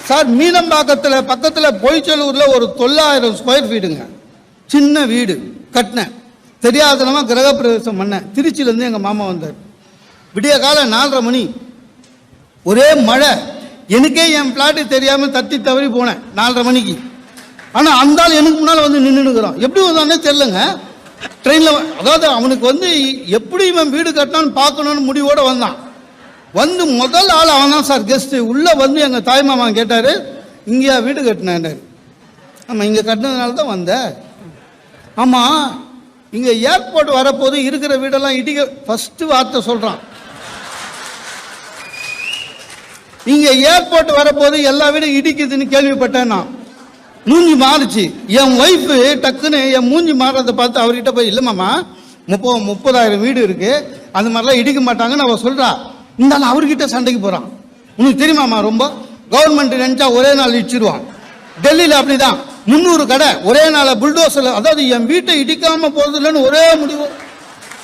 Sir மீனம்பாக்கத்தில் பக்கத்தில் பொய்ச்சலூரில் ஒரு 900 square ஃபீட்டுங்க, சின்ன வீடு கட்டினேன். தெரியாதனமா கிரகப்பிரவேசம் பண்ணேன். திருச்சியிலேருந்து எங்கள் மாமா வந்தார். விடிய காலம் 4:30 மணி, ஒரே மழை. எனக்கே என் பிளாட்டு தெரியாமல் தட்டி தவறி போனேன் 4:30 மணிக்கு. ஆனால் அந்த ஆள் எனக்கு முன்னால் வந்து நின்றுனுக்குறான். எப்படி வந்தானே தெரிலங்க. ட்ரெயினில், அதாவது அவனுக்கு வந்து எப்படி இவன் வீடு கட்டினான்னு பார்க்கணுன்னு முடிவோடு வந்தான். வந்து முதல் ஆள் அவன் தான் சார் கெஸ்ட்டு. உள்ளே வந்து எங்கள் தாய் மாமா கேட்டார், இங்கேயா வீடு கட்டினாரு? ஆமாம், இங்கே கட்டினதுனால தான் வந்தேன். ஆமாம், இங்கே ஏர்போர்ட் வரப்போது இருக்கிற வீடெல்லாம் இடிக்க. ஃபஸ்ட்டு வார்த்தை சொல்கிறான், இங்கே ஏர்போர்ட் வரப்போது எல்லா வீடும் இடிக்குதுன்னு கேள்விப்பட்டேன். நான் மூஞ்சி மாறுச்சு. என் ஒய்ஃபு டக்குன்னு என் மூஞ்சி மாறுறதை பார்த்து அவர்கிட்ட போய், இல்லை மாமா 30,000 வீடு இருக்குது, அந்த மாதிரிலாம் இடிக்க மாட்டாங்கன்னு அவள் சொல்கிறா. இருந்தாலும் அவர்கிட்ட சண்டைக்கு போகிறான். உனக்கு தெரியுமாம்மா, ரொம்ப கவர்மெண்ட் நினச்சா ஒரே நாள் இடிச்சிருவான். டெல்லியில் அப்படி தான் 300 கடை ஒரே நாள் புல்டோசரில். அதாவது என் வீட்டை இடிக்காமல் போகிறது இல்லைன்னு ஒரே முடிவு.